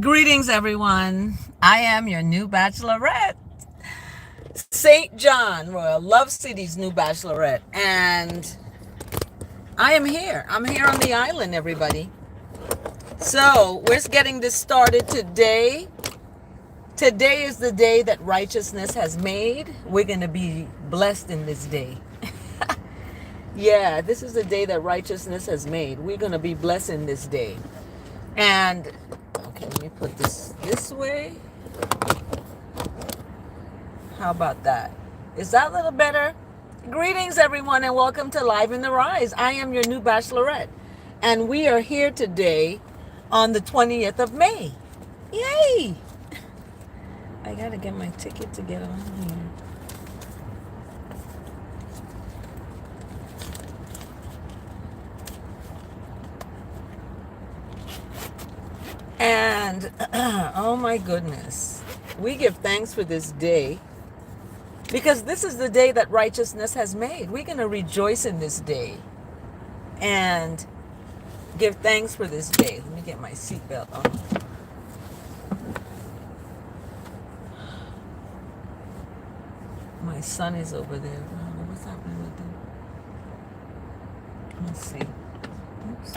Greetings, everyone. I am your new Bachelorette, St. John, Royal Love City's new Bachelorette. And I am here. I'm here on the island, everybody. So, we're getting this started today. Today is the day that righteousness has made. We're going to be blessed in this day. Yeah, this is the day that righteousness has made. We're going to be blessed in this day. And, okay, let me put this way. How about that? Is that a little better? Greetings, everyone, and welcome to Live in the Rise. I am your new Bachelorette, and we are here today on the 20th of May. Yay! I gotta get my ticket to get on here. And, oh my goodness, we give thanks for this day. Because this is the day that righteousness has made. We're going to rejoice in this day and give thanks for this day. Let me get my seatbelt on. My son is over there. What's happening with him? Let's see. Oops.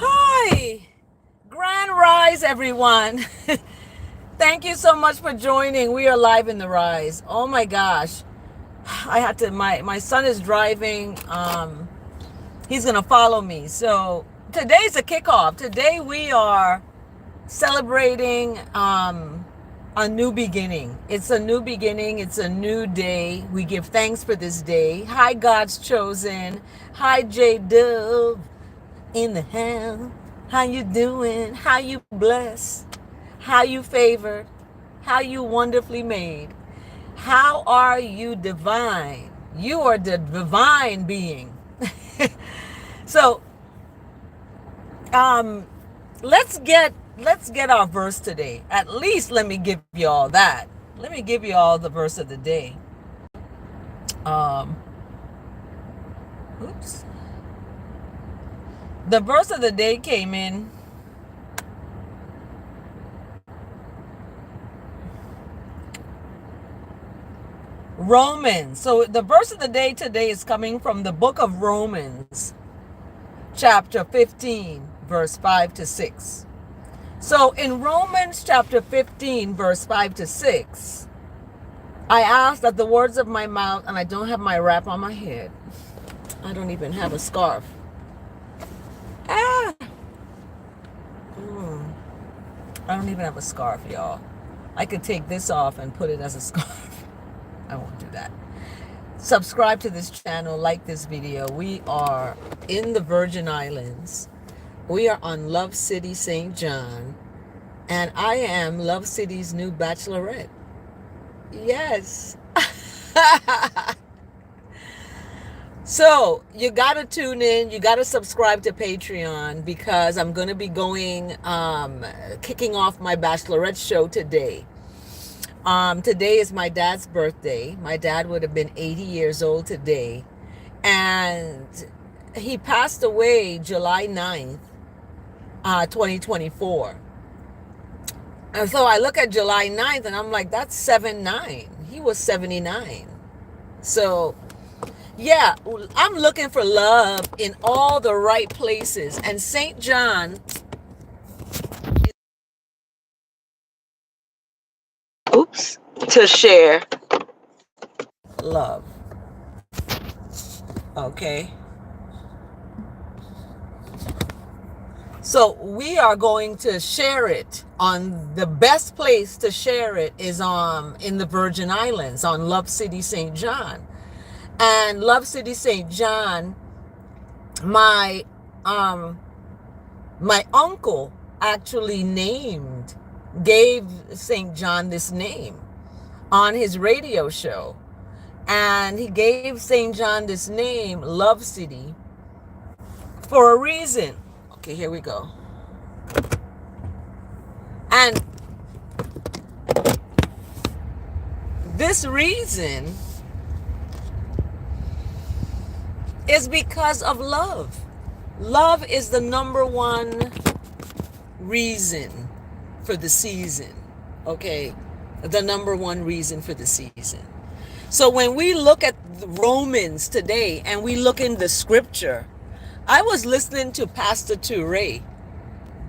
Hi! Grand Rise, everyone. Thank you so much for joining. We are live in the Rise. Oh my gosh. I had to, my son is driving. He's going to follow me. So today's a kickoff. Today we are celebrating a new beginning. It's a new beginning. It's a new day. We give thanks for this day. Hi, God's chosen. Hi, J Dove in the house. How you doing? How you blessed? How you favored? How you wonderfully made? How are you divine? You are the divine being. So, let's get let's get our verse today. At least let me give you all that. Let me give you all the verse of the day. Oops. The verse of the day came in Romans. So the verse of the day today is coming from the book of Romans, chapter 15, verse 5 to 6. So in Romans chapter 15, verse 5 to 6, I ask that the words of my mouth, and I don't have my wrap on my head. I don't even have a scarf. I don't even have a scarf, y'all. I could take this off and put it as a scarf. I won't do that. Subscribe to this channel, like this video. We are in the Virgin Islands. We are on Love City, St. John. And I am Love City's new Bachelorette. Yes. So you got to tune in. You got to subscribe to Patreon because I'm going to be kicking off my Bachelorette show today. Today is my dad's birthday. My dad would have been 80 years old today. And he passed away July 9th, 2024. And so I look at July 9th and I'm like, that's 7-9. He was 79. So yeah, I'm looking for love in all the right places. And St. John, to share love. Okay. So we are going to share it on the best place to share it is in the Virgin Islands on Love City, St. John. And Love City, St. John, my uncle actually gave St. John this name on his radio show. And he gave St. John this name, Love City, for a reason. Okay, here we go. And this reason is because of love. Love is the number one reason for the season. Okay, the number one reason for the season. So when we look at Romans today and we look in the scripture, I was listening to Pastor Touré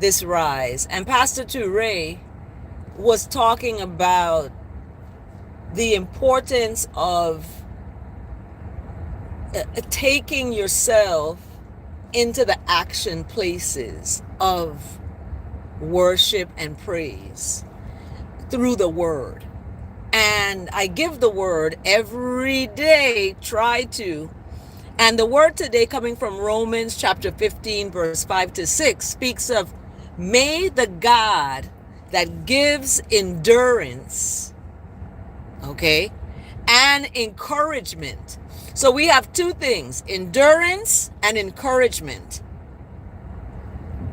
this rise, and Pastor Touré was talking about the importance of taking yourself into the action places of worship and praise through the word. And I give the word every day, try to. And the word today coming from Romans chapter 15, verse 5 to 6 speaks of, may the God that gives endurance, okay, and encouragement. So we have two things, endurance and encouragement.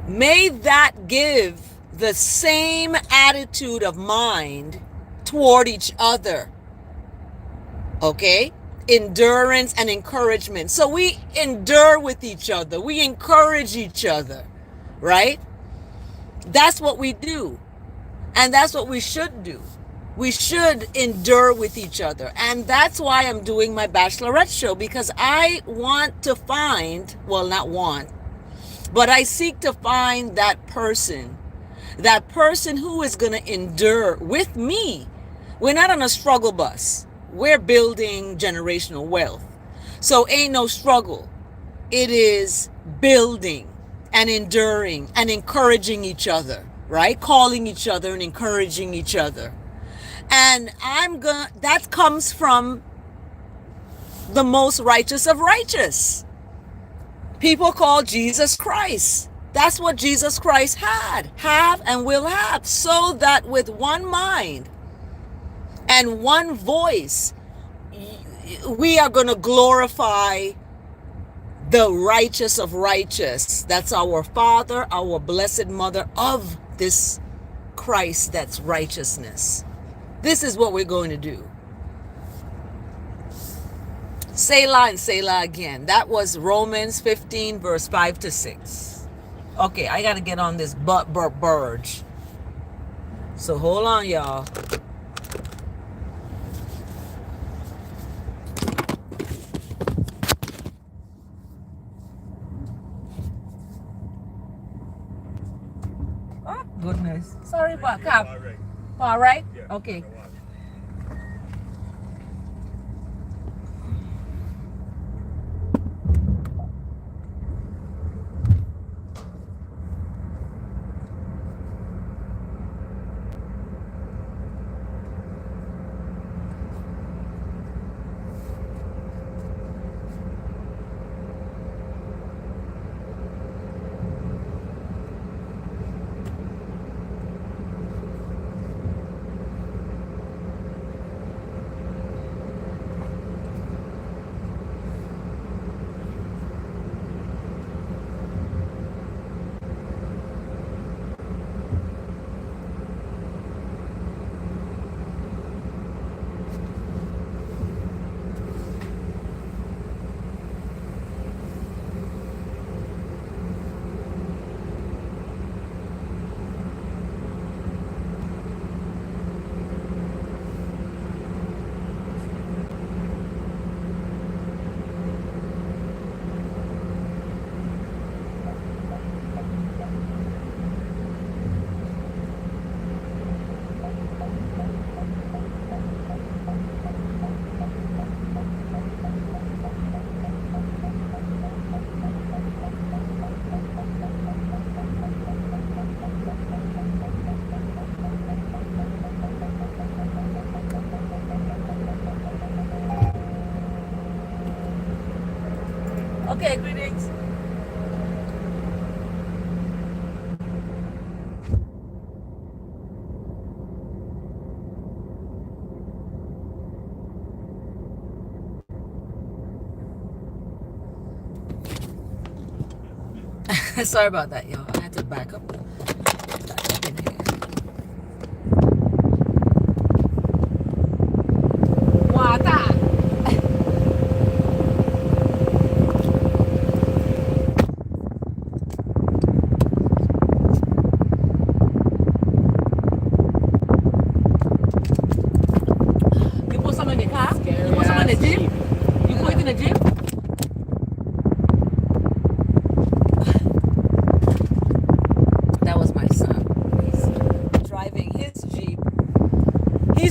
May that give the same attitude of mind toward each other. Okay? Endurance and encouragement. So we endure with each other. We encourage each other. Right? That's what we do. And that's what we should do. We should endure with each other. And that's why I'm doing my Bachelorette show, because I want to find, well, not want, but I seek to find that person who is going to endure with me. We're not on a struggle bus. We're building generational wealth. So ain't no struggle. It is building and enduring and encouraging each other, right? Calling each other and encouraging each other. And that comes from the most righteous of righteous. People call Jesus Christ. That's what Jesus Christ have, and will have, so that with one mind and one voice, we are going to glorify the righteous of righteous. That's our Father, our Blessed Mother of this Christ that's righteousness. This is what we're going to do. Selah and Selah again. That was Romans 15 verse 5 to 6. Okay, I got to get on this burge. So hold on, y'all. Oh, goodness. Sorry about that. All right? Okay. Okay, greetings. Sorry about that, y'all. I had to back up. In here. Water. You put some in the car? You put some in the gym? You put it in the gym?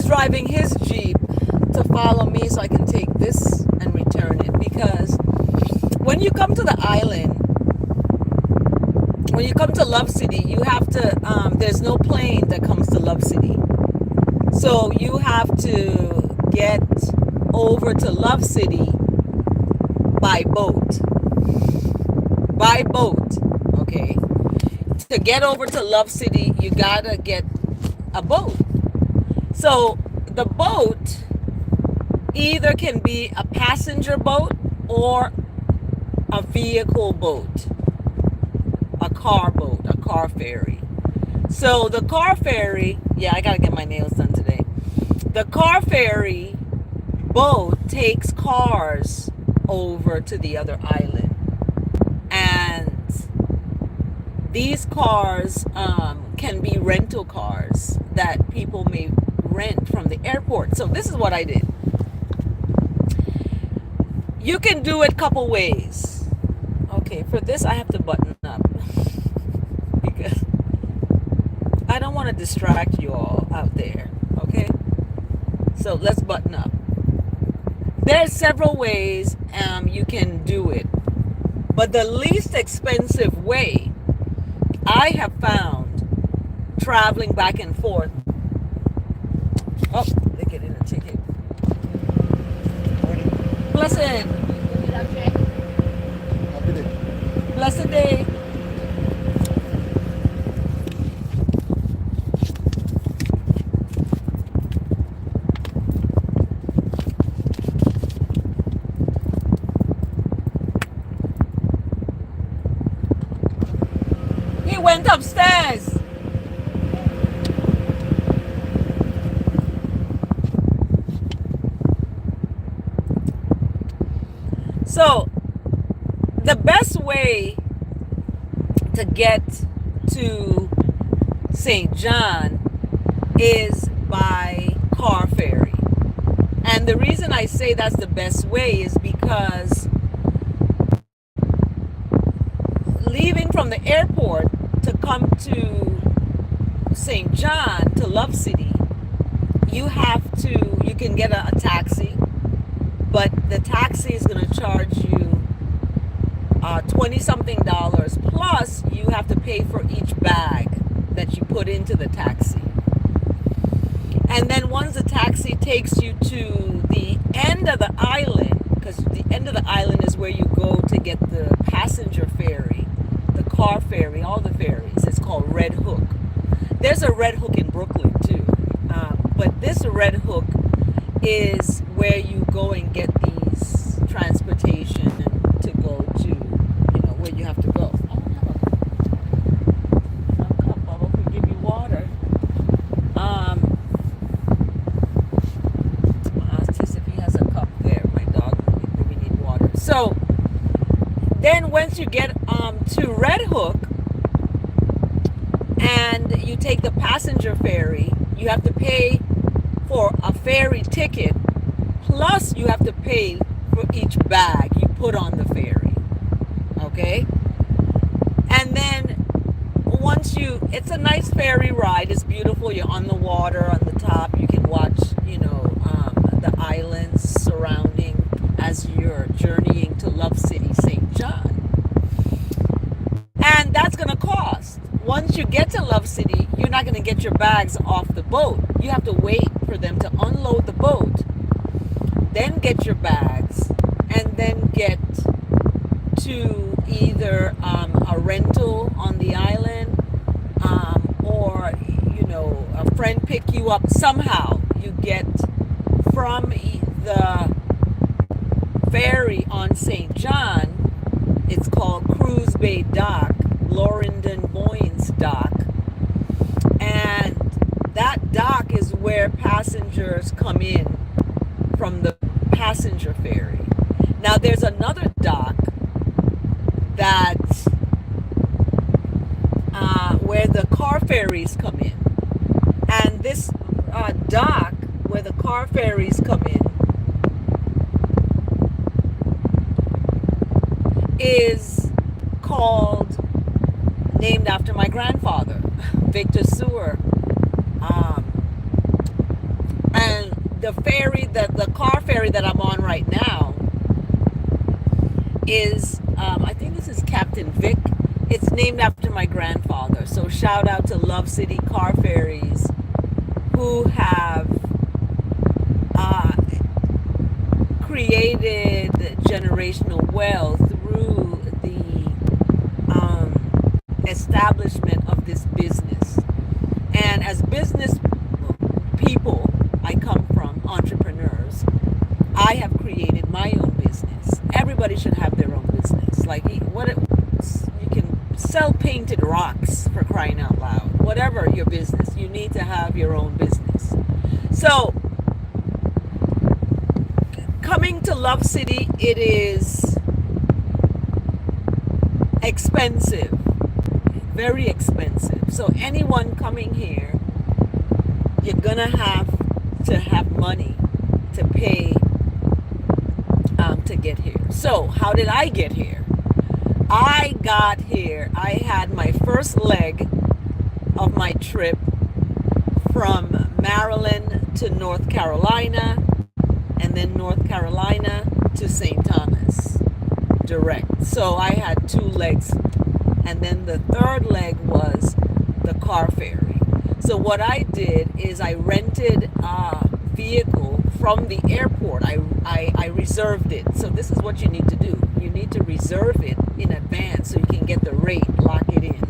Driving his Jeep to follow me so I can take this and return it, because when you come to the island, when you come to Love City, you have to there's no plane that comes to Love City, so you have to get over to Love City by boat. Okay, to get over to Love City you gotta get a boat. So the boat either can be a passenger boat or a vehicle boat, a car boat, a car ferry. So the car ferry, yeah, I gotta get my nails done today. The car ferry boat takes cars over to the other island, and these cars can be rental cars that people may rent from the airport. So this is what I did. You can do it a couple ways. Okay, for this I have to button up because I don't want to distract you all out there. Okay, so let's button up. There's several ways you can do it, but the least expensive way I have found traveling back and forth. Oh, they get in a ticket. Blessed. Blessed day. He went upstairs. So the best way to get to St. John is by car ferry. And the reason I say that's the best way is because leaving from the airport to come to St. John, to Love City, you can get a taxi, but the taxi is going to charge you $20-something plus you have to pay for each bag that you put into the taxi. And then once the taxi takes you to the end of the island, because the end of the island is where you go to get the passenger ferry, the car ferry, all the ferries. It's called Red Hook. There's a Red Hook in Brooklyn too. But this Red Hook is where you go and get these transportation to go to, where you have to go. I don't have a cup, Bubba, could give you water. Ask Tis if he has a cup there. My dog, we need water. So then once you get to Red Hook and you take the passenger ferry, you have to pay for a ferry ticket, plus you have to pay for each bag you put on the ferry. Okay? And then it's a nice ferry ride. It's beautiful. You're on the water, on the top. You can watch, the islands surrounding as you're journeying to Love City, St. John. And that's going to cost. Once you get to Love City, you're not going to get your bags off the boat. You have to wait for them to unload the boat, then get your bags, and then get to either a rental on the island, or a friend pick you up. Somehow you get from the ferry on St. John. It's called Cruise Bay Dock, Lorendon Boynes Dock, and that dock is where passengers come in from the passenger ferry. Now there's another dock that's where the car ferries come in, and this dock where the car ferries come in is named after my grandfather, Victor Sewer. And the car ferry that I'm on right now is, I think this is Captain Vic. It's named after my grandfather. So shout out to Love City Car Ferries, who have created generational wealth through the establishment of this business. And as business people, I come from entrepreneurs. I have created my own business. Everybody should have their own business. You can sell painted rocks, for crying out loud. Whatever your business, you need to have your own business. So coming to Love City, it is expensive, very expensive. So anyone coming here, you're gonna have to have money to pay to get here. So how did I get here? I got here, I had my first leg of my trip from Maryland to North Carolina, and then North Carolina to St. Thomas direct. So I had 2 legs, and then the third leg was the car ferry. So what I did is I rented a vehicle from the airport. I reserved it. So this is what you need to do. You need to reserve it in advance so you can get the rate, lock it in.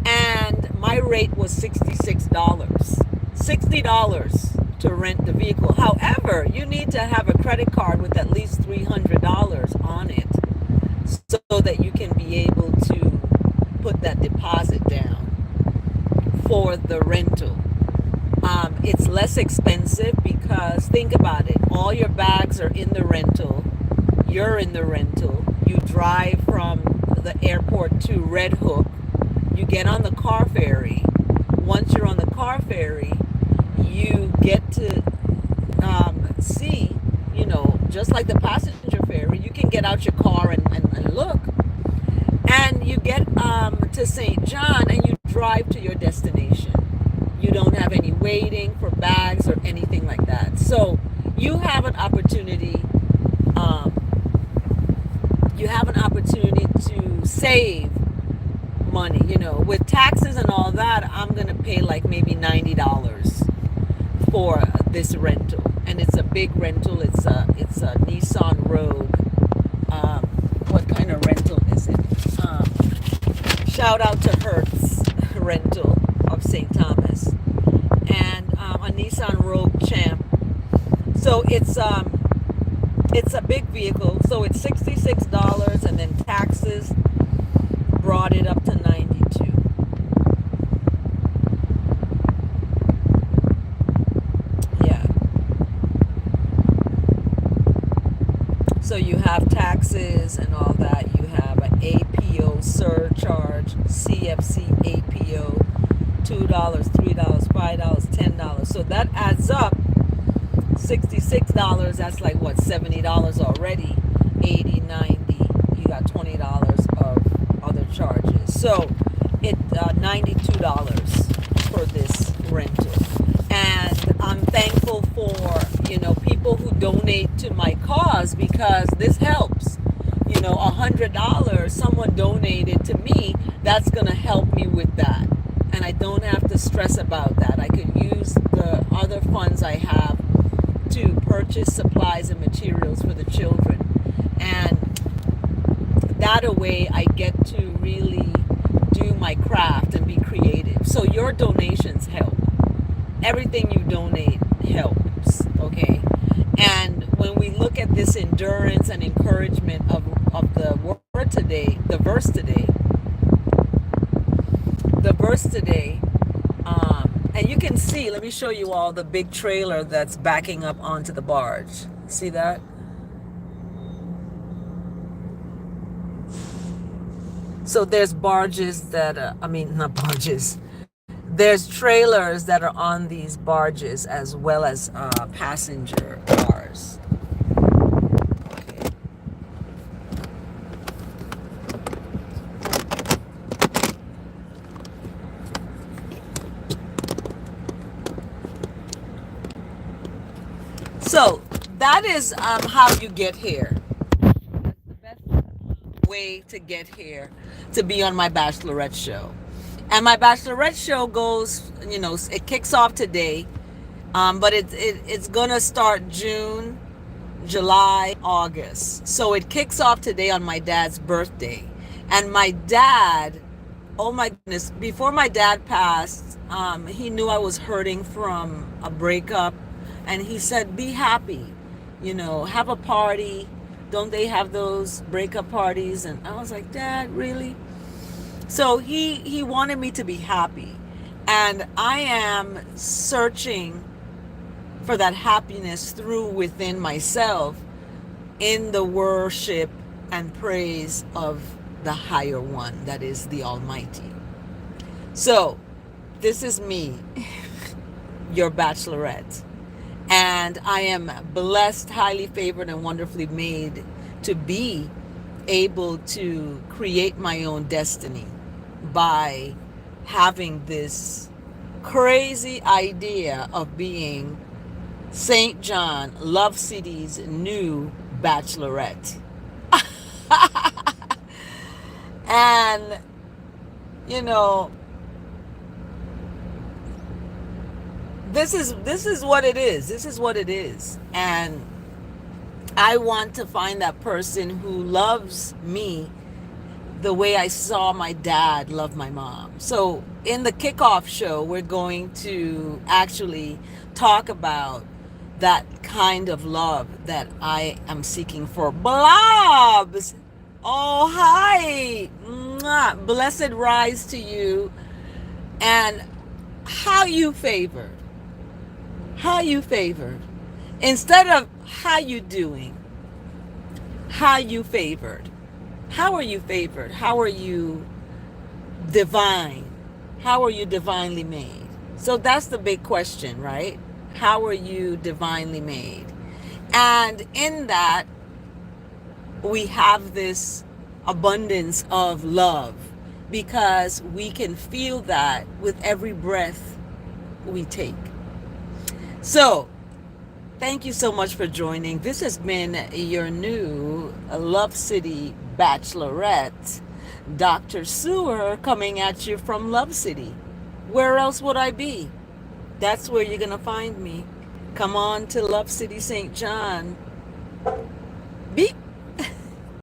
And my rate was $66. $60 to rent the vehicle. However, you need to have a credit card with at least $300 on it so that you can be able to put that deposit down for the rental. It's less expensive because think about it. All your bags are in the rental. you're in the rental. You drive from the airport to Red Hook. You get on the car ferry. Once you're on the car ferry, you get to see, just like the passenger ferry, you can get out your car and look. And you get to St. John and you drive to your destination. You don't have any waiting for bags or anything like that. So you have an opportunity. To save money. With taxes and all that, I'm gonna pay like maybe $90 for this rental, and it's a big rental. It's a Nissan Rogue. What kind of rental is it? Shout out to Hertz Rental of St. Thomas, and a Nissan Rogue Champ. So it's a big vehicle. So it's $66, and then taxes brought it up to $92. Yeah. So you have taxes and all that. You have an APO surcharge, CFC APO, $2, $3, $5, $10. So that adds up $66. That's like what, $70 already. 80, 90. You got $20 of other charges. So it $92 for this rental. And I'm thankful for people who donate to my cause, because this helps. $100 someone donated to me, that's gonna help me with that, and I don't have to stress about that. I could use the other funds I have to purchase supplies and materials for the children, and that a way I get to really do my craft and be creative. So your donations help. Everything you donate helps, okay? And when we look at this endurance and encouragement of the word today, the verse today, and you can see, let me show you all the big trailer that's backing up onto the barge. See that? So there's barges that, not barges. There's trailers that are on these barges, as well as passenger cars. Okay. So that is how you get here. That's the best way to get here, to be on my Bachelorette show. And my Bachelorette show goes, it kicks off today, but it's gonna start June, July, August. So it kicks off today on my dad's birthday. And my dad, oh my goodness, before my dad passed, he knew I was hurting from a breakup, and he said, be happy, have a party. Don't they have those breakup parties? And I was like, Dad, really? So he wanted me to be happy, and I am searching for that happiness through within myself, in the worship and praise of the higher one, that is the Almighty. So this is me, your Bachelorette, and I am blessed, highly favored, and wonderfully made to be able to create my own destiny by having this crazy idea of being St. John Love City's new Bachelorette. And this is what it is. This is what it is. And I want to find that person who loves me the way I saw my dad love my mom. So in the kickoff show, we're going to actually talk about that kind of love that I am seeking for. Blobs! Oh, hi! Mwah. Blessed rise to you. And how you favored. How you favored. Instead of how you doing, how you favored. How are you favored? How are you divine? How are you divinely made? So that's the big question, right? How are you divinely made? And in that, we have this abundance of love because we can feel that with every breath we take. So, thank you so much for joining. This has been your new Love City Bachelorette, Dr. Sewer, coming at you from Love City. Where else would I be? That's where you're going to find me. Come on to Love City, St. John. Beep.